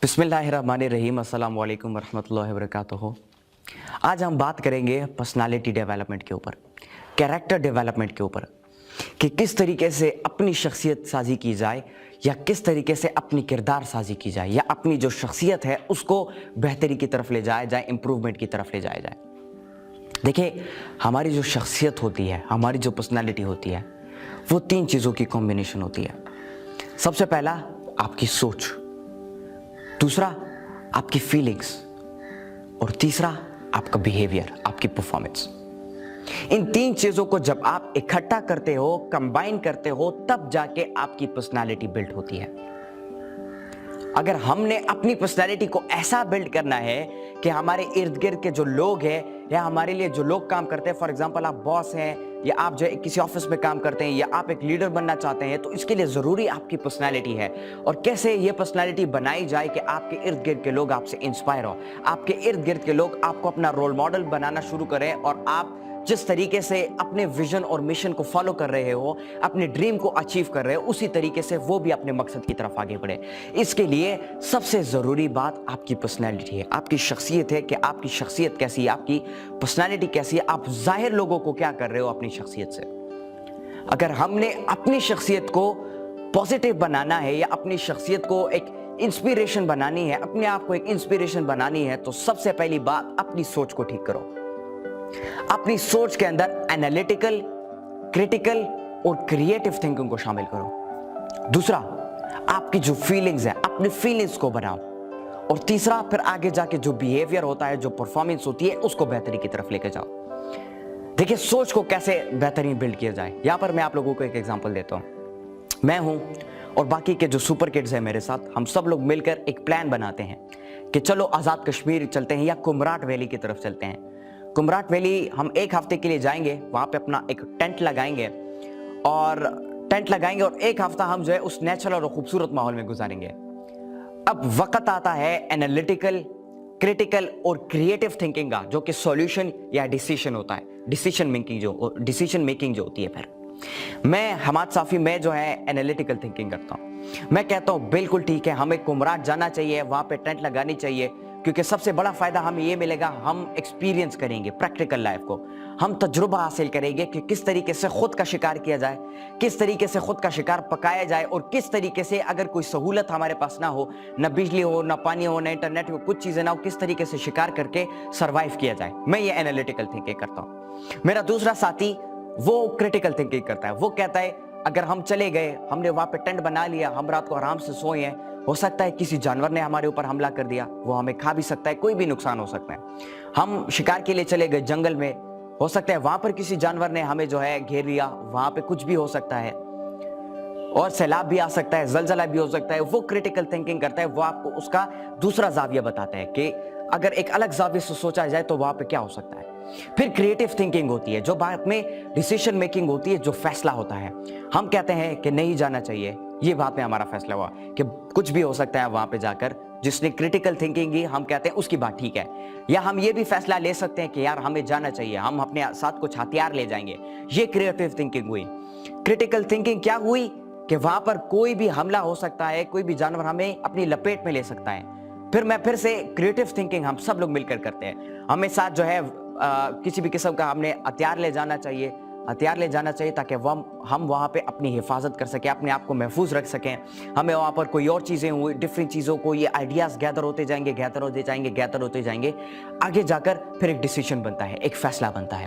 बिस्मिल्लाहिर्रहमानिर्रहीम अस्सलाम वालेकुम वरहमतुल्लाहि वबरकातुहू। आज हम बात करेंगे पर्सनालिटी डेवलपमेंट के ऊपर, कैरेक्टर डेवलपमेंट के ऊपर कि किस तरीके से अपनी शख्सियत साजी की जाए या किस तरीके से अपनी किरदार साजी की जाए या अपनी जो शख्सियत है उसको बेहतरी की तरफ ले जाया जाए, इम्प्रूवमेंट की तरफ ले जाया जाए। देखिए, हमारी जो शख्सियत होती है, हमारी जो पर्सनालिटी होती है, वो तीन चीज़ों की कॉम्बिनेशन होती है। सबसे पहला आपकी सोच, दूसरा आपकी फीलिंग्स और तीसरा आपका बिहेवियर, आपकी परफॉर्मेंस। इन तीन चीजों को जब आप इकट्ठा करते हो, कंबाइन करते हो, तब जाके आपकी पर्सनालिटी बिल्ड होती है। अगर हमने अपनी पर्सनालिटी को ऐसा बिल्ड करना है कि हमारे इर्द गिर्द के जो लोग हैं या हमारे लिए जो लोग काम करते हैं, फॉर एग्जांपल आप बॉस हैं या आप जो किसी ऑफिस में काम करते हैं या आप एक लीडर बनना चाहते हैं, तो इसके लिए जरूरी आपकी पर्सनालिटी है। और कैसे ये पर्सनालिटी बनाई जाए कि आपके इर्द गिर्द के लोग आपसे इंस्पायर हो, आपके इर्द गिर्द के लोग आपको अपना रोल मॉडल बनाना शुरू करें और आप जिस तरीके से अपने विजन और मिशन को फॉलो कर रहे हो, अपने ड्रीम को अचीव कर रहे हो, उसी तरीके से वो भी अपने मकसद की तरफ आगे बढ़े। इसके लिए सबसे जरूरी बात आपकी पर्सनैलिटी है, आपकी शख्सियत है कि आपकी शख्सियत कैसी है, आपकी पर्सनैलिटी कैसी है, आप जाहिर लोगों को क्या कर रहे हो अपनी शख्सियत से। अगर हमने अपनी शख्सियत को पॉजिटिव बनाना है या अपनी शख्सियत को एक इंस्पिरेशन बनानी है, अपने आप को एक इंस्पिरेशन बनानी है, तो सबसे पहली बात अपनी सोच को ठीक करो। अपनी सोच के अंदर एनालिटिकल, क्रिटिकल और क्रिएटिव थिंकिंग को शामिल करो। दूसरा, आपकी जो फीलिंग्स है, अपनी फीलिंग्स को बनाओ। और तीसरा, फिर आगे जाके जो बिहेवियर होता है, जो परफॉर्मेंस होती है, उसको बेहतरी की तरफ लेके जाओ। देखिए, सोच को कैसे बेहतरीन बिल्ड किया जाए, यहां पर मैं आप लोगों को एक एग्जांपल देता हूं। मैं हूं और बाकी के जो सुपर किड्स हैं मेरे साथ, हम सब लोग मिलकर एक प्लान बनाते हैं कि चलो आजाद कश्मीर चलते हैं या कुमराट वैली की तरफ चलते हैं। कुमराट वैली हम एक हफ्ते के लिए जाएंगे, वहां पे अपना एक टेंट लगाएंगे और एक हफ्ता हम जो है उस नेचुरल और खूबसूरत माहौल में गुजारेंगे। अब वक्त आता है एनालिटिकल, क्रिटिकल और क्रिएटिव थिंकिंग का, जो कि सॉल्यूशन या डिसीजन होता है, डिसीजन मेकिंग जो होती है। फिर मैं हमाद साफी, मैं जो है एनालिटिकल थिंकिंग करता हूं। मैं कहता हूं बिल्कुल ठीक है, हमें कुमराट जाना चाहिए, वहां पे टेंट लगानी चाहिए, क्योंकि सबसे बड़ा फायदा हमें ये मिलेगा, हम एक्सपीरियंस करेंगे प्रैक्टिकल लाइफ को, हम तजुर्बा हासिल करेंगे कि किस तरीके से खुद का शिकार किया जाए, किस तरीके से खुद का शिकार पकाया जाए और किस तरीके से अगर कोई सहूलत हमारे पास ना हो, ना बिजली हो, ना पानी हो, ना इंटरनेट हो, कुछ चीजें ना हो, किस तरीके से शिकार करके सर्वाइव किया जाए। मैं ये एनालिटिकल थिंकिंग करता हूँ। मेरा दूसरा साथी वो क्रिटिकल थिंकिंग करता है। वो कहता है अगर हम चले गए, हमने वहां पे टेंट बना लिया, हम रात को आराम से सोए हैं, हो सकता है किसी जानवर ने हमारे ऊपर हमला कर दिया, वो हमें खा भी सकता है, कोई भी नुकसान हो सकता है। हम शिकार के लिए चले गए जंगल में, हो सकता है वहां पर किसी जानवर ने हमें जो है घेर लिया, वहां पे कुछ भी हो सकता है और सैलाब भी आ सकता है, जलजला भी हो सकता है। वो क्रिटिकल थिंकिंग करता है, वो आपको उसका दूसरा जाविया बताता है कि अगर एक अलग जाविये से सोचा जाए तो वहां पे क्या हो सकता है। फिर क्रिएटिव थिंकिंग होती है, जो बात में डिसीजन मेकिंग होती है, जो फैसला होता है। हम कहते हैं कि नहीं जाना चाहिए, ये बात में हमारा फैसला हुआ कि कुछ भी हो सकता है वहां पे जाकर। जिसने क्रिटिकल थिंकिंग की, हम कहते हैं उसकी बात ठीक है। या हम ये भी फैसला ले सकते हैं कि यार हमें जाना चाहिए, हम अपने साथ कुछ हथियार ले जाएंगे। ये क्रिएटिव थिंकिंग हुई। क्रिटिकल थिंकिंग क्या हुई कि वहां पर कोई भी हमला हो सकता है, कोई भी जानवर हमें अपनी लपेट में ले सकता है। फिर से क्रिएटिव थिंकिंग हम सब लोग मिलकर करते हैं। हमें साथ जो है किसी भी किस्म का हमने हथियार ले जाना चाहिए ताकि हम वहाँ पे अपनी हिफाजत कर सकें, अपने आप को महफूज रख सकें। हमें वहाँ पर कोई और चीज़ें हुई, डिफरेंट चीज़ों को, ये आइडियाज़ गैदर होते जाएंगे। आगे जाकर फिर एक डिसीजन बनता है, एक फैसला बनता है।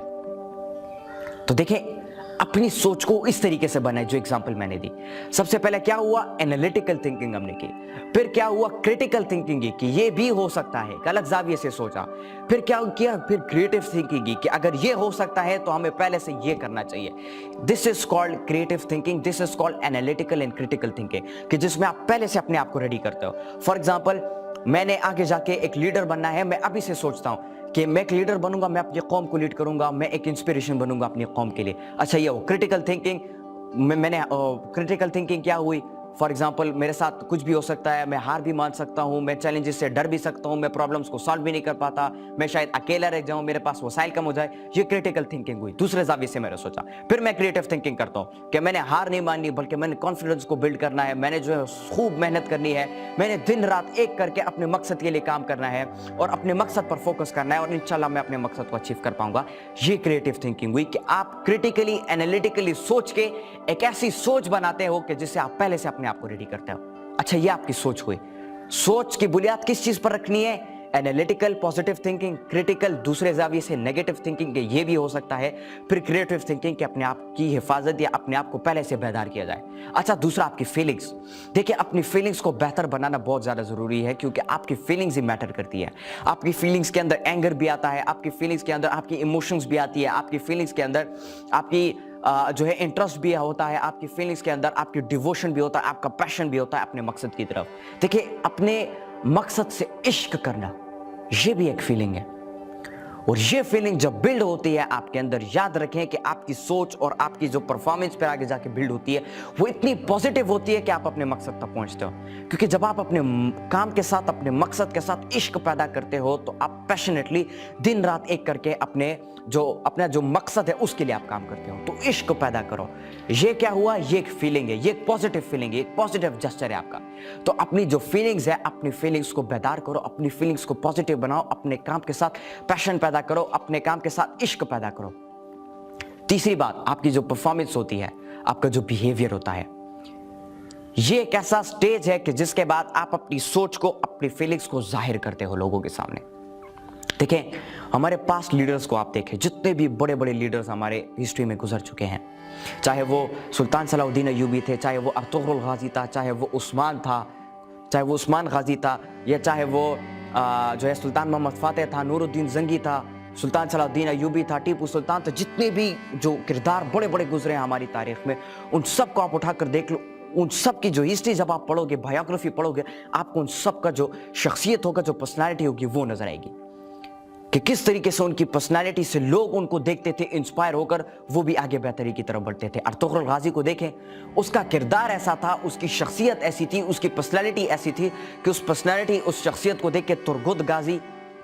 तो देखें, अपनी सोच को इस तरीके से बनाए, जो एग्जांपल मैंने दी। सबसे पहले क्या हुआ, एनालिटिकल थिंकिंग हमने की। फिर क्या हुआ, क्रिटिकल थिंकिंग की कि ये भी हो सकता है, अलग जाविये से सोचा। फिर क्या किया, फिर क्रिएटिव थिंकिंग की कि अगर ये हो सकता है तो हमें पहले से ये करना चाहिए। This is called creative thinking, this is called analytical and critical thinking, कि जिसमें आप पहले से अपने आप को रेडी करते हो। फॉर एग्जाम्पल, मैंने आगे जाके एक लीडर बनना है, मैं अभी से सोचता हूं कि मैं एक लीडर बनूंगा, मैं अपनी कौम को लीड करूंगा, मैं एक इंस्पिरेशन बनूंगा अपनी कौम के लिए। अच्छा, ये वो क्रिटिकल थिंकिंग। मैंने क्रिटिकल थिंकिंग क्या हुई, फॉर एग्जाम्पल मेरे साथ कुछ भी हो सकता है, मैं हार भी मान सकता हूँ, मैं चैलेंजेस से डर भी सकता हूँ, मैं प्रॉब्लम्स को सॉल्व भी नहीं कर पाता, मैं शायद अकेला रह जाऊँ, मेरे पास वसाइल कम हो जाए। ये क्रिटिकल थिंकिंग हुई, दूसरे जाविये से मैंने सोचा। फिर मैं क्रिएटिव थिंकिंग करता हूँ कि मैंने हार नहीं माननी, बल्कि मैंने कॉन्फिडेंस को बिल्ड करना है, मैंने जो है खूब मेहनत करनी है, मैंने दिन रात एक करके अपने मकसद के लिए काम करना है और अपने मकसद पर फोकस करना है, और इंशाल्लाह मैं अपने मकसद को अचीव कर पाऊंगा। ये क्रिएटिव थिंकिंग हुई कि आप क्रिटिकली एनालिटिकली सोच के एक ऐसी सोच बनाते हो कि जिससे आप पहले से अपने आप को रेडी करते हो। अच्छा, ये आपकी सोच हुई। सोच की बुनियाद किस चीज पर रखनी है? एनालिटिकल पॉजिटिव थिंकिंग, क्रिटिकल दूसरे जाविये से नेगेटिव थिंकिंग, ये भी हो सकता है। फिर क्रिएटिव थिंकिंग कि अपने आप की हिफाजत या अपने आप को पहले से बेदार किया जाए। अच्छा, दूसरा आपकी फीलिंग्स। देखिए, अपनी फीलिंग्स को बेहतर बनाना बहुत ज्यादा जरूरी है, क्योंकि आपकी फीलिंग्स ही मैटर करती है। आपकी फीलिंग्स के अंदर एंगर भी आता है, आपकी फीलिंग्स के अंदर आपकी इमोशंस भी आती है, आपकी फीलिंग्स के अंदर आपकी जो है इंटरेस्ट भी होता है, आपकी फीलिंग्स के अंदर आपकी डिवोशन भी होता है, आपका पैशन भी होता है अपने मकसद की तरफ। देखिए, अपने मकसद से इश्क करना, ये भी एक फीलिंग है, और ये फीलिंग जब बिल्ड होती है आपके अंदर, याद रखें कि आपकी सोच और आपकी जो परफॉर्मेंस पर आगे जाके बिल्ड होती है वो इतनी पॉजिटिव होती है कि आप अपने मकसद तक पहुंचते हो। क्योंकि जब आप अपने काम के साथ, अपने मकसद के साथ इश्क पैदा करते हो, तो आप पैशनेटली दिन रात एक करके अपना जो मकसद है उसके लिए आप काम करते हो। तो इश्क पैदा करो। ये क्या हुआ? ये एक फीलिंग है, ये एक पॉजिटिव फीलिंग है, एक पॉजिटिव जेस्चर है आपका। तो अपनी जो फीलिंग्स है, अपनी फीलिंग्स को बेदार करो, अपनी फीलिंग्स को पॉजिटिव बनाओ, अपने काम के साथ पैशन पैदा करो, अपने काम के साथ इश्क पैदा करो। तीसरी बात, आपकी जो परफॉर्मेंस होती है, आपका जो बिहेवियर होता है, ये एक ऐसा स्टेज है कि जिसके बाद आप अपनी सोच को, अपनी फीलिंग्स को जाहिर करते हो लोगों के सामने। देखें, हमारे पास्ट लीडर्स को आप देखें, जितने भी बड़े बड़े लीडर्स हमारे हिस्ट्री में गुजर चुके हैं, चाहे वो सुल्तान सलाहुद्दीन अय्यूबी थे, चाहे वो अर्तुगरुल गाजी था, चाहे वो उस्मान था, चाहे वो उस्मान गाजी था, या चाहे वो जो है सुल्तान मोहम्मद फातेह था, नूरुद्दीन जंगी था, सुल्तान सलाहुद्दीन अय्यूबी था, टीपू सुल्तान था, जितने भी जो किरदार बड़े बड़े गुजरे हैं हमारी तारीख में, उन सब को आप उठाकर देख लो। उन सब की जो हिस्ट्री जब आप पढ़ोगे, बायोग्राफी पढ़ोगे, आपको उन सब का जो शख्सियत होगा, जो पर्सनैलिटी होगी, वो नजर आएगी कि किस तरीके से उनकी पर्सनालिटी से लोग उनको देखते थे, इंस्पायर होकर वो भी आगे बेहतरी की तरफ बढ़ते थे। अर्तुगरुल गाजी को देखें, उसका किरदार ऐसा था, उसकी शख्सियत ऐसी थी, उसकी पर्सनालिटी ऐसी थी कि उस पर्सनालिटी, उस शख्सियत को देख के तुर्गुत गाजी,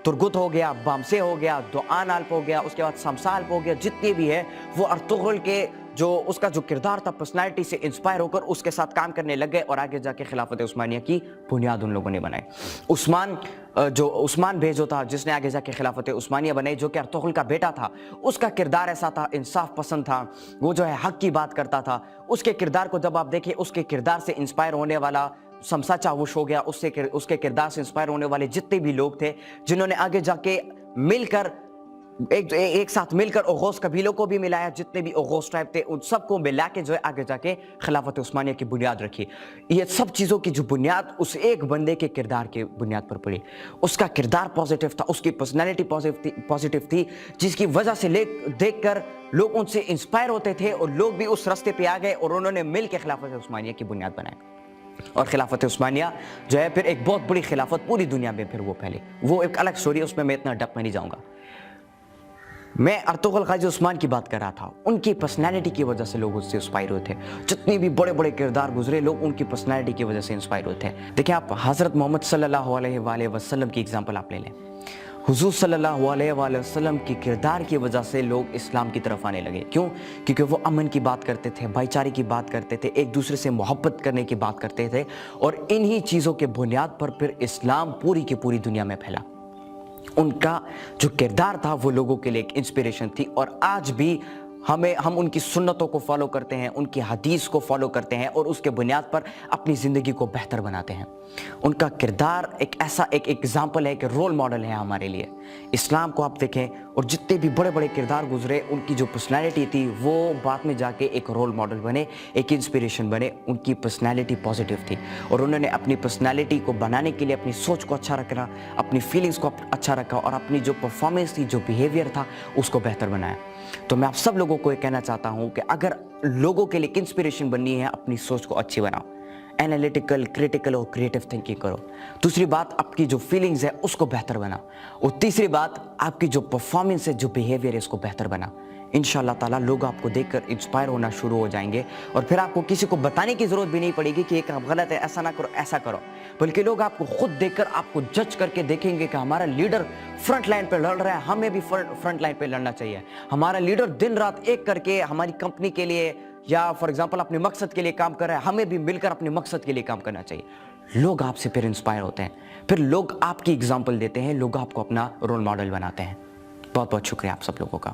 तुर्गुत हो गया, बामसे हो गया, दुआन अल्प हो गया, उसके बाद शमसा अल्प हो गया, जितने भी है वो अर्तुगरुल के जो उसका जो किरदार था, पर्सनालिटी से इंस्पायर होकर उसके साथ काम करने लग गए, और आगे जाके खिलाफत उस्मानिया की बुनियाद उन लोगों ने बनाई। उस्मान भेजो था, जिसने आगे जाके खिलाफत उस्मानिया बनाई, जो कि अर्तुगरुल का बेटा था, उसका किरदार ऐसा था, इंसाफ पसंद था, वो जो है हक की बात करता था। उसके किरदार को जब आप देखें, उसके किरदार से इंस्पायर होने वाला शमसा चावुश हो गया, उसके किरदार से इंस्पायर होने वाले जितने भी लोग थे, जिन्होंने आगे जाके मिलकर एक साथ मिलकर ओगोस कबीलों को भी मिलाया, जितने भी ओगोस ट्राइब थे उन सबको मिला के जो है आगे जाके खिलाफत उस्मानिया की बुनियाद रखी। ये सब चीज़ों की जो बुनियाद उस एक बंदे के किरदार के बुनियाद पर पड़ी। उसका किरदार पॉजिटिव था, उसकी पर्सनैलिटी पॉजिटिव थी, जिसकी वजह से देखकर लोग उनसे इंस्पायर होते थे, और लोग भी उस रास्ते पे आ गए, और उन्होंने मिल के खिलाफत उस्मानिया की बुनियाद बनाई। और खिलाफत उस्मानिया जो है फिर एक बहुत बड़ी खिलाफत पूरी दुनिया में फिर वो फैली। वो एक अलग स्टोरी है, उसमें मैं इतना डप में नहीं जाऊँगा। मैं अर्तुगरुल गाजी उस्मान की बात कर रहा था। उनकी पर्सनैलिटी की वजह से लोग उससे इंस्पायर हुए थे। जितने भी बड़े बड़े किरदार गुजरे, लोग उनकी पर्सनैलिटी की वजह से इंस्पायर हुए थे। देखिए, आप हज़रत मोहम्मद सल्लल्लाहु अलैहि वसल्लम की एग्जाम्पल आप ले लें। हुजूर सल्लल्लाहु अलैहि वसल्लम की किरदार की वजह से लोग इस्लाम की तरफ आने लगे। क्यों? क्योंकि वो अमन की बात करते थे, भाईचारे की बात करते थे, एक दूसरे से मोहब्बत करने की बात करते थे, और इन्हीं चीज़ों के बुनियाद पर फिर इस्लाम पूरी की पूरी दुनिया में फैला। उनका जो किरदार था वो लोगों के लिए एक इंस्पिरेशन थी, और आज भी हम उनकी सुन्नतों को फॉलो करते हैं, उनकी हदीस को फॉलो करते हैं, और उसके बुनियाद पर अपनी ज़िंदगी को बेहतर बनाते हैं। उनका किरदार एक ऐसा एक एग्जाम्पल है कि रोल मॉडल है हमारे लिए। इस्लाम को आप देखें, और जितने भी बड़े बड़े किरदार गुजरे, उनकी जो पर्सनैलिटी थी वो बाद में जाके एक रोल मॉडल बने, एक इंस्पिरेशन बने। उनकी पर्सनैलिटी पॉजिटिव थी, और उन्होंने अपनी पर्सनैलिटी को बनाने के लिए अपनी सोच को अच्छा रखना, अपनी फीलिंग्स को अच्छा रखा, और अपनी जो परफॉर्मेंस थी, जो बिहेवियर था, उसको बेहतर बनाया। तो मैं आप सब लोगों को ये कहना चाहता हूँ कि अगर लोगों के लिए इंस्पिरेशन बननी है, अपनी सोच को अच्छी बनाओ, एनालिटिकल, क्रिटिकल और क्रिएटिव थिंकिंग करो। दूसरी बात, आपकी जो फीलिंग्स है उसको बेहतर बनाओ। और तीसरी बात, आपकी जो परफॉर्मेंस है, जो बिहेवियर है, इसको बेहतर बना। इंशाल्लाह ताला लोग आपको देखकर इंस्पायर होना शुरू हो जाएंगे और फिर आपको किसी को बताने की ज़रूरत भी नहीं पड़ेगी कि ये काम गलत है, ऐसा ना करो, ऐसा करो, बल्कि लोग आपको खुद देखकर आपको जज करके देखेंगे कि हमारा लीडर फ्रंट लाइन पे लड़ रहा है, हमें भी फ्रंट लाइन पे लड़ना चाहिए। हमारा लीडर दिन रात एक करके हमारी कंपनी के लिए या फॉर एग्जाम्पल अपने मकसद के लिए काम कर रहा है, हमें भी मिलकर अपने मकसद के लिए काम करना चाहिए। लोग आपसे फिर इंस्पायर होते हैं, फिर लोग आपकी एग्जाम्पल देते हैं, लोग आपको अपना रोल मॉडल बनाते हैं। बहुत बहुत शुक्रिया आप सब लोगों का।